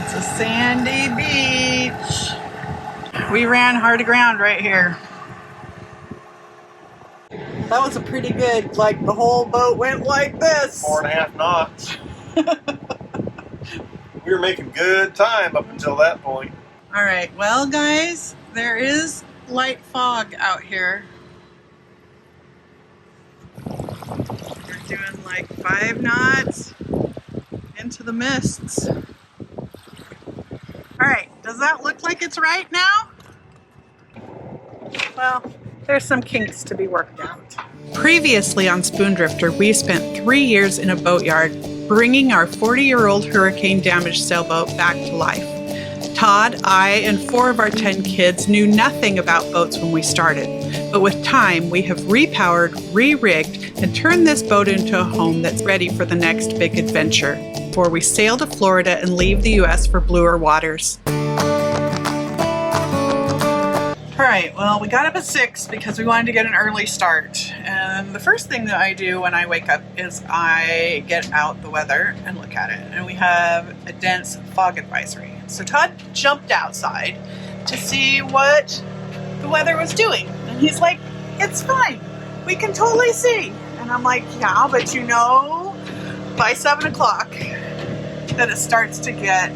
It's a sandy beach. We ran hard aground right here. That was a pretty good, like the whole boat went like this. 4.5 knots. We were making good time up until that point. All right, well guys, there is light fog out here. We're doing like 5 knots into the mists. All right, does that look like it's right now? Well, there's some kinks to be worked out. Previously on Spoondrifter, we spent 3 years in a boatyard, bringing our 40-year-old hurricane-damaged sailboat back to life. Todd, I, and 4 of our 10 kids knew nothing about boats when we started, but with time, we have repowered, re-rigged, and turned this boat into a home that's ready for the next big adventure, before we sail to Florida and leave the U.S. for bluer waters. All right, well, we got up at 6 because we wanted to get an early start. And the first thing that I do when I wake up is I get out the weather and look at it. And we have a dense fog advisory. So Todd jumped outside to see what the weather was doing. And he's like, it's fine. We can totally see. And I'm like, yeah, but you know, by 7 o'clock that it starts to get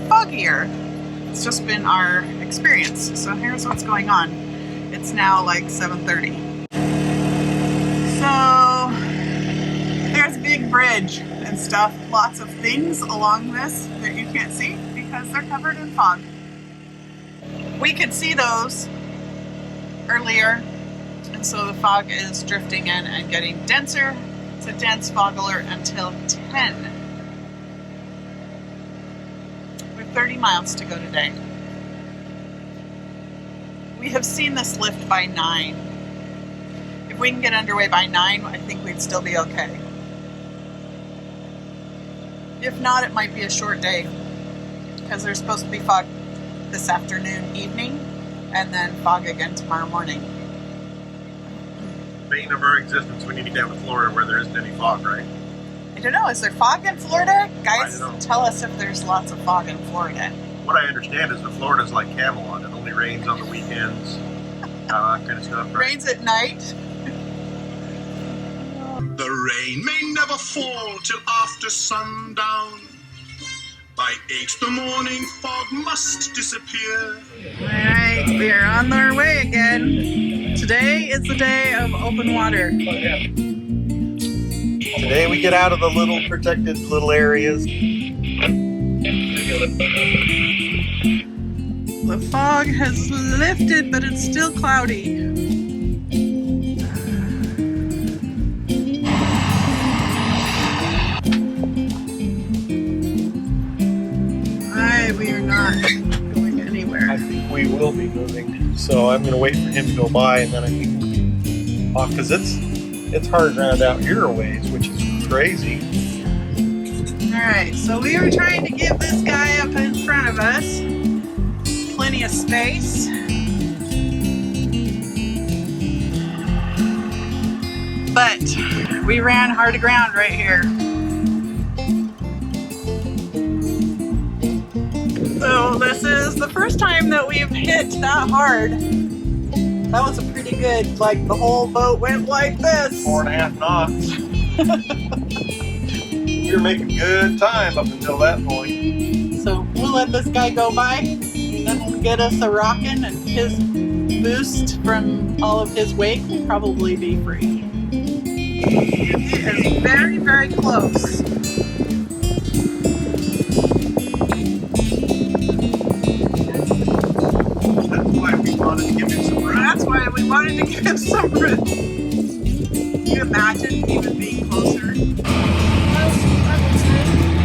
foggier. It's just been our experience. So here's what's going on. It's now like 7:30. So there's a big bridge and stuff. Lots of things along this that you can't see because they're covered in fog. We could see those earlier, and so the fog is drifting in and getting denser. It's a dense fog alert until 10. 30 miles to go today. We have seen this lift by 9. If we can get underway by 9, I think we'd still be okay. If not, it might be a short day because there's supposed to be fog this afternoon, evening, and then fog again tomorrow morning. Bane of our existence, we need to get down to Florida where there isn't any fog, right? I don't know, is there fog in Florida? Guys, tell us if there's lots of fog in Florida. What I understand is that Florida's like Camelot. It only rains on the weekends, that kind of stuff. Right? Rains at night. The rain may never fall till after sundown. By 8 the morning fog must disappear. Alright, we are on our way again. Today is the day of open water. Today we get out of the little protected little areas. The fog has lifted, but it's still cloudy. We are not going anywhere. I think we will be moving. So I'm going to wait for him to go by, and then I think we'll be off, because it's hard ground out here a ways, which is crazy. Alright, so we were trying to give this guy up in front of us plenty of space. But we ran hard aground right here. So this is the first time that we've hit that hard. That was a pretty good, like the whole boat went like this. 4.5 knots. We were making good time up until that point. So we'll let this guy go by, then we'll get us a rockin', and his boost from all of his wake will probably be free. It is very, very close. That's why we wanted to give him some room. That's why we wanted to give him some room. Can you imagine even being closer?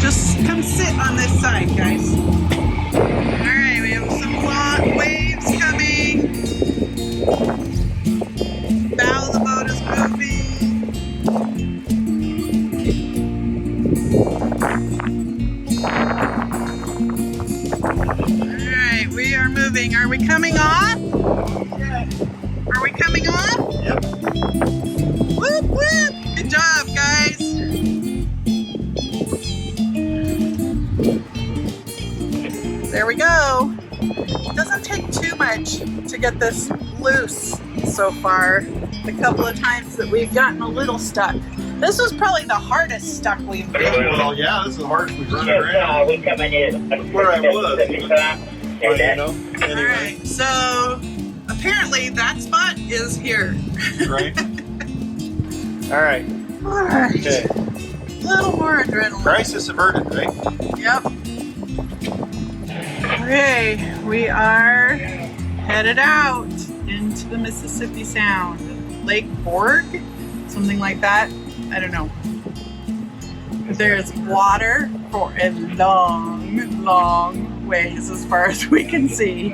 Just come sit on this side, guys. Alright, we have some long waves coming. Bow of the boat is moving. Alright, we are moving. Are we coming off? Yeah. Are we coming off? Yep. Whoop, whoop. Good job, guys. There we go. It doesn't take too much to get this loose so far. The couple of times that we've gotten a little stuck. This was probably the hardest stuck we've been. Well, yeah, this is the hardest we've run around. That's where I was. But, you know, anyway. Alright, so apparently that spot is here. Right? Alright. Alright. Okay. A little more adrenaline. Crisis averted, right? Yep. Okay, we are headed out into the Mississippi Sound. Lake Borg? Something like that. I don't know. There's water for a long, long ways as far as we can see.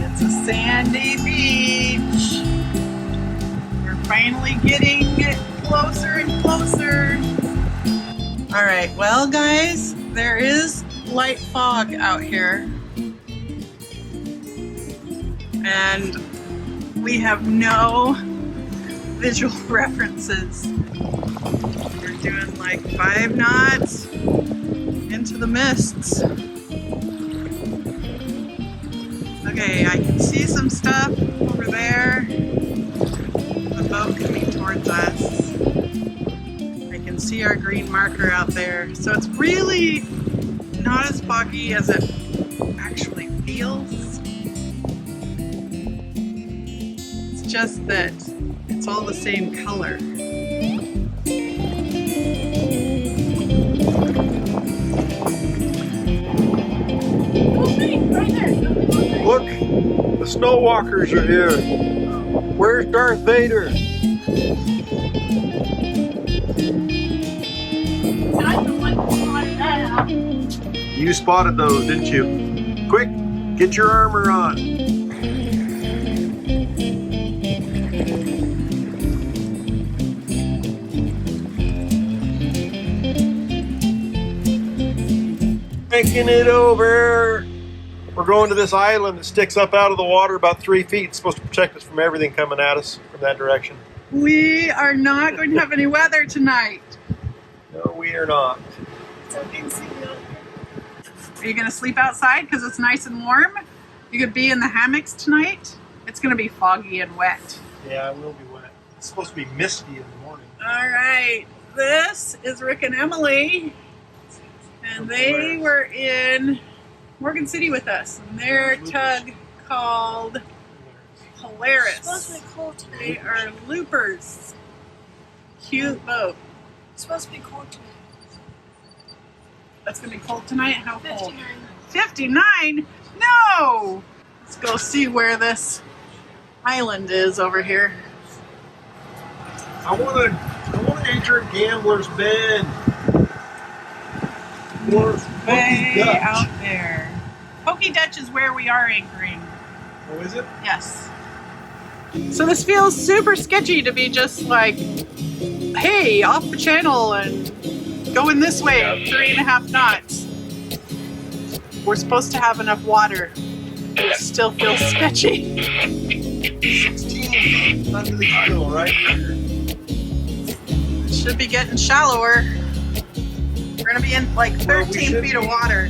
It's a sandy beach. We're finally getting closer and closer. All right, well guys, there is light fog out here. And we have no visual references. We're doing like 5 knots into the mists. Okay, I can see some stuff over there. The boat coming towards us. I can see our green marker out there. So it's really not as foggy as it actually feels. It's just that it's all the same color. Look, the snow walkers are here. Where's Darth Vader? You spotted those, didn't you? Quick, get your armor on. Making it over. We're going to this island that sticks up out of the water about 3 feet. It's supposed to protect us from everything coming at us from that direction. We are not going to have any weather tonight. No, we are not. Are you going to sleep outside because it's nice and warm? You could be in the hammocks tonight. It's going to be foggy and wet. Yeah, it will be wet. It's supposed to be misty in the morning. All right, this is Rick and Emily, and they were in Morgan City with us, and their tug called Polaris. It's supposed to be cold tonight. They are loopers. Cute boat. It's supposed to be cold tonight. That's gonna be cold tonight. How cold? 59. 59? No! Let's go see where this island is over here. I want to enter Gambler's Bend. Or Way Pokey Dutch. out there. Pokey Dutch is where we are anchoring. Oh, is it? Yes. So this feels super sketchy to be just like, hey, off the channel and going this way, 3.5 knots. We're supposed to have enough water. It still feels sketchy. 16 feet under the keel right here. Should be getting shallower. We're gonna be in like 13 feet of water.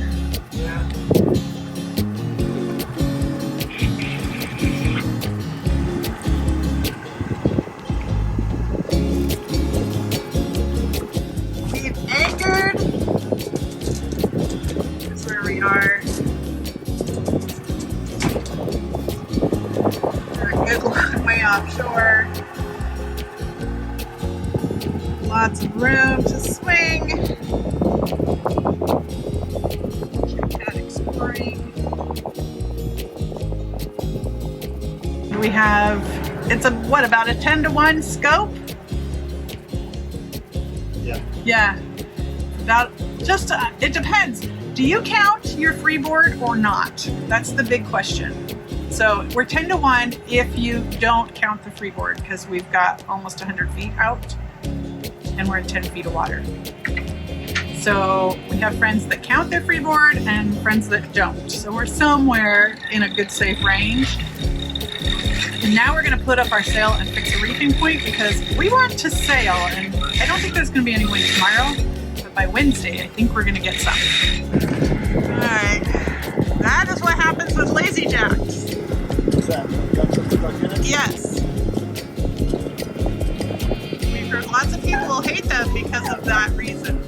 Yeah. We've anchored. Here's where we are. We're a good long way offshore. Lots of room to swing. Check out exploring. We have, it's what, about a 10-to-1 scope? Yeah. Yeah. About, just, it depends. Do you count your freeboard or not? That's the big question. So we're 10-to-1 if you don't count the freeboard, because we've got almost 100 feet out. And we're in 10 feet of water. So we have friends that count their freeboard and friends that don't. So we're somewhere in a good safe range. And now we're gonna put up our sail and fix a reefing point because we want to sail, and I don't think there's gonna be any wind tomorrow, but but by Wednesday, I think we're gonna get some. All right, that is what happens with Lazy Jacks. What's that? Got something stuck in it? Yes. We've heard lots of people will hate them because of that reason.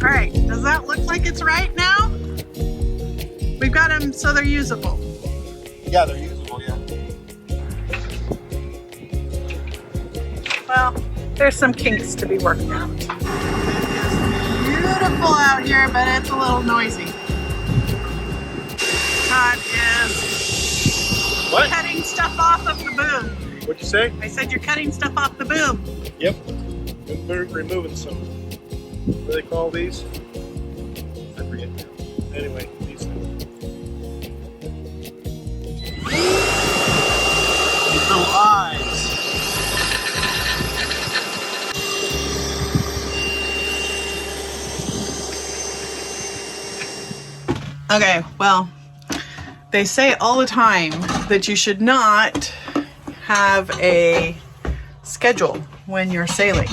All right, does that look like it's right now? We've got them so they're usable. Yeah, they're usable, yeah. Well, there's some kinks to be worked out. It is beautiful out here, but it's a little noisy. Todd is cutting stuff off of the boom. What'd you say? I said you're cutting stuff off the boom. Yep. We're removing some. What do they call these? I forget now. Anyway, these things. These little eyes. Okay, well, they say all the time that you should not have a schedule when you're sailing.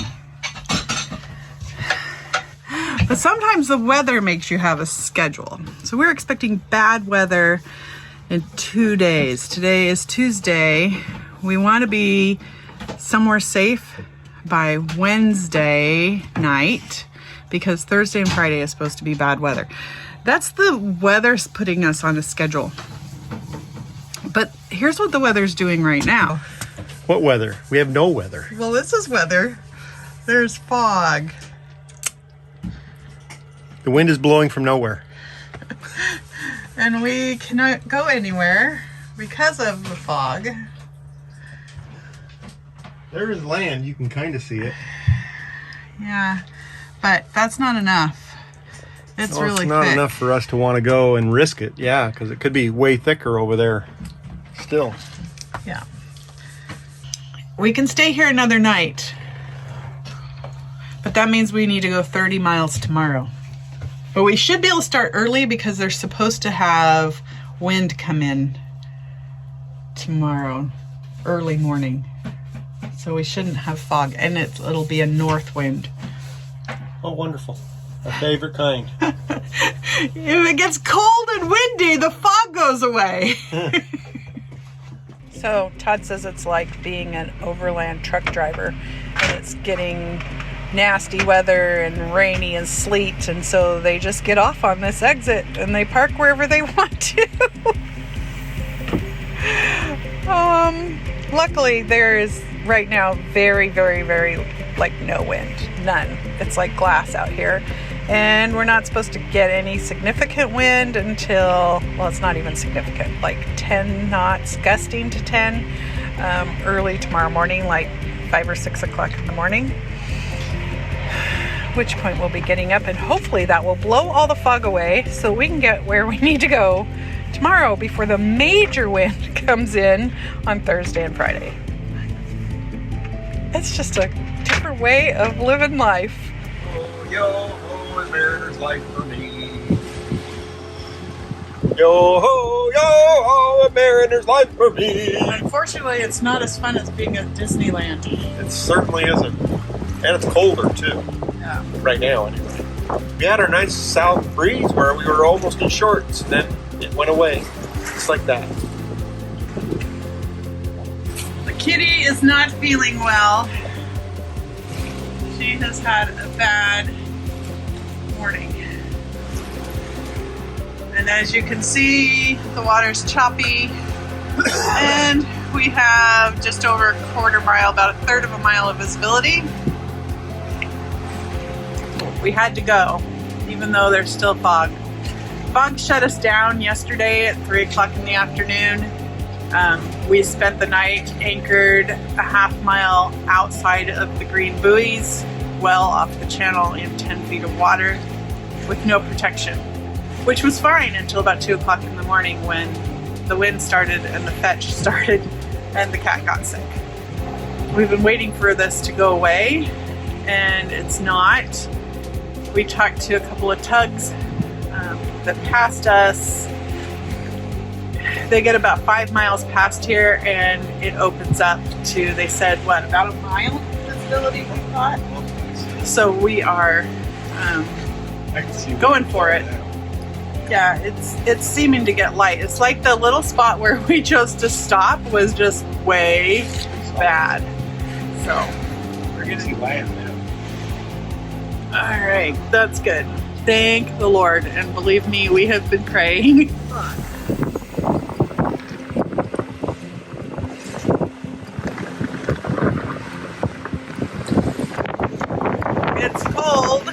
But sometimes the weather makes you have a schedule. So we're expecting bad weather in 2 days. Today is Tuesday. We want to be somewhere safe by Wednesday night because Thursday and Friday is supposed to be bad weather. That's the weather's putting us on a schedule. But here's what the weather's doing right now. What weather? We have no weather. Well, this is weather. There's fog. The wind is blowing from nowhere. And we cannot go anywhere because of the fog. There is land. You can kind of see it. Yeah, but that's not enough. It's really It's not thick. enough for us to want to go and risk it. Yeah, because it could be way thicker over there still. Yeah. We can stay here another night. But that means we need to go 30 miles tomorrow. But we should be able to start early because they're supposed to have wind come in tomorrow, early morning. So we shouldn't have fog, and it'll be a north wind. Oh, wonderful. Our favorite kind. If it gets cold and windy, the fog goes away. So Todd says it's like being an overland truck driver, and it's getting nasty weather and rainy and sleet, and so they just get off on this exit and they park wherever they want to. Luckily there is right now very, very, very like no wind, none. It's like glass out here, and we're not supposed to get any significant wind until, well, it's not even significant, like 10 knots, gusting to 10 early tomorrow morning, like 5 or 6 o'clock in the morning. Which point we'll be getting up, and hopefully that will blow all the fog away so we can get where we need to go tomorrow before the major wind comes in on Thursday and Friday. It's just a different way of living life. Oh, yo ho, a mariner's life for me. Yo ho, a mariner's life for me. Unfortunately, it's not as fun as being at Disneyland. It certainly isn't. And it's colder too. Yeah. Right now, anyway. We had our nice south breeze where we were almost in shorts, and then it went away. Just like that. The kitty is not feeling well. She has had a bad morning. And as you can see, the water's choppy. And we have just over a quarter mile, about a third of a mile of visibility. We had to go, even though there's still fog. Fog shut us down yesterday at 3 o'clock in the afternoon. We spent the night anchored a half mile outside of the green buoys, well off the channel in 10 feet of water with no protection, which was fine until about 2 o'clock in the morning when the wind started and the fetch started and the cat got sick. We've been waiting for this to go away, and it's not. We talked to a couple of tugs that passed us, they get about 5 miles past here and it opens up to, they said, what, about a mile visibility we thought? So we are going for it. Yeah, it's seeming to get light. It's like the little spot where we chose to stop was just way bad. So we're gonna land now. All right, that's good. Thank the Lord, and believe me, we have been praying. It's cold.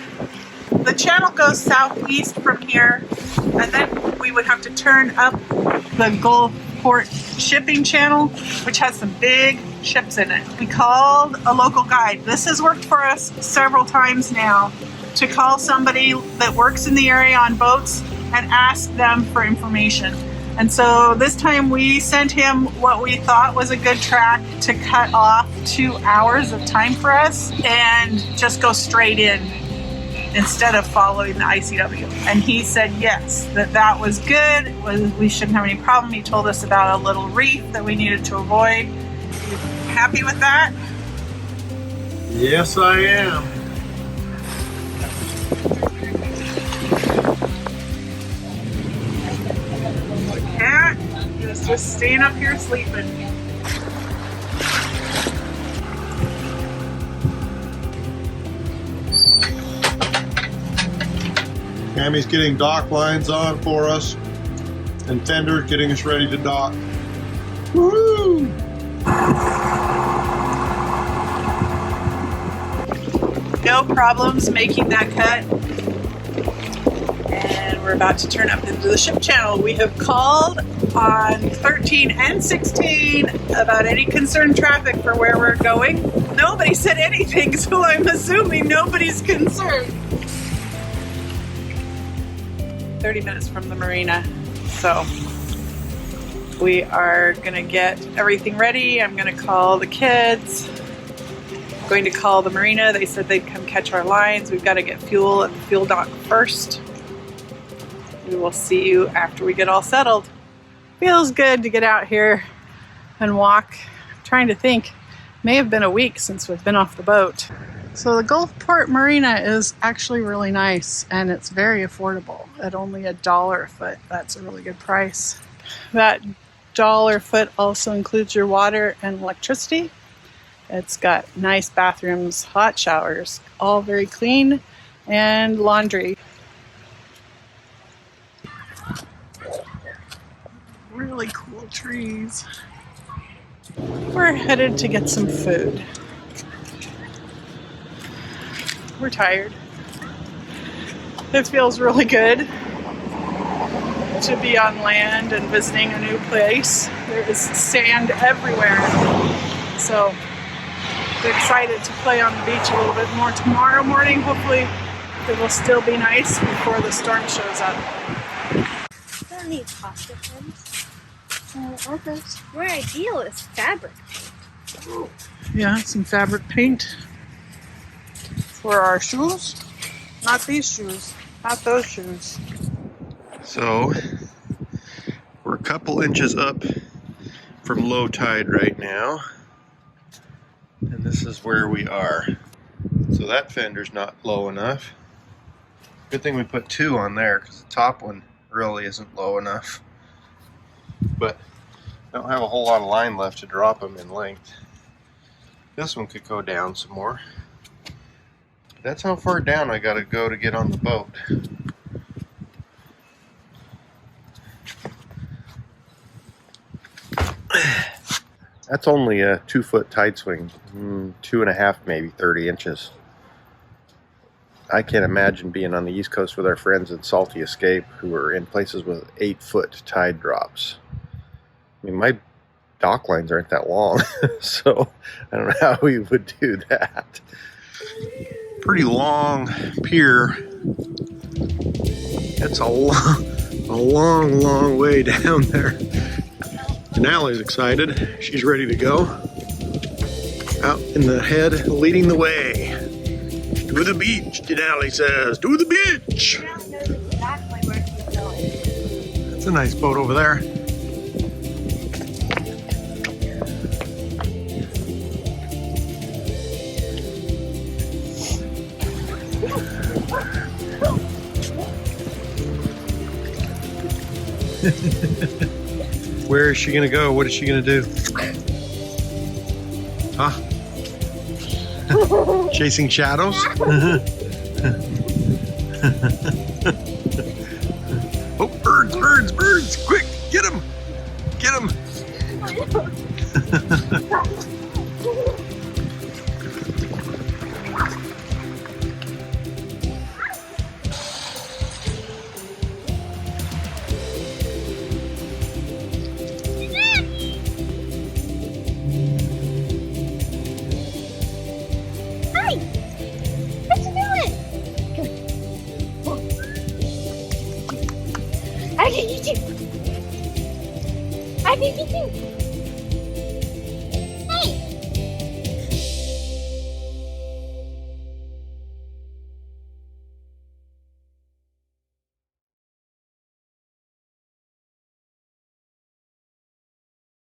The channel goes southeast from here, and then we would have to turn up the Gulfport shipping channel, which has some big ships in it. We called a local guide. This has worked for us several times now, to call somebody that works in the area on boats and ask them for information. And so this time we sent him what we thought was a good track to cut off 2 hours of time for us and just go straight in instead of following the ICW. And he said yes, that was good, we shouldn't have any problem. He told us about a little reef that we needed to avoid. Happy with that? Yes, I am. The cat is just staying up here sleeping. Cammy's getting dock lines on for us, and Fender's getting us ready to dock. Woohoo! No problems making that cut. And we're about to turn up into the ship channel. We have called on 13 and 16 about any concerned traffic for where we're going. Nobody said anything, so I'm assuming nobody's concerned. 30 minutes from the marina, so we are gonna get everything ready. I'm gonna call the kids. I'm going to call the marina. They said they'd come catch our lines. We've got to get fuel at the fuel dock first. We will see you after we get all settled. Feels good to get out here and walk. I'm trying to think, may have been a week since we've been off the boat. So the Gulfport Marina is actually really nice, and it's very affordable at only $1 a foot. That's a really good price. That $1 a foot also includes your water and electricity. It's got nice bathrooms, hot showers, all very clean, and laundry. Really cool trees. We're headed to get some food. We're tired. It feels really good to be on land and visiting a new place. There is sand everywhere. So we're excited to play on the beach a little bit more tomorrow morning. Hopefully it will still be nice before the storm shows up. Don't need pasta pins. Okay. More ideal is fabric. Yeah, some fabric paint for our shoes. Not these shoes, not those shoes. So we're a couple inches up from low tide right now, and this is where we are. So that fender's not low enough. Good thing we put 2 on there, because the top one really isn't low enough. But I don't have a whole lot of line left to drop them in length. This one could go down some more. That's how far down I gotta go to get on the boat. That's only a 2-foot tide swing, 2.5, maybe 30 inches. I can't imagine being on the East Coast with our friends in Salty Escape who are in places with 8-foot tide drops. I mean, my dock lines aren't that long, so I don't know how we would do that. Pretty long pier. It's a long way down there. Denali's excited. She's ready to go. Out in the head, leading the way. To the beach, Denali says. To the beach! Exactly where he's going. That's a nice boat over there. Where is she gonna go? What is she gonna do? Huh? Chasing shadows? Oh, birds, birds, birds! Quick, get them! Get them! Hi! What you doing? Come on. I can get you. I can get you.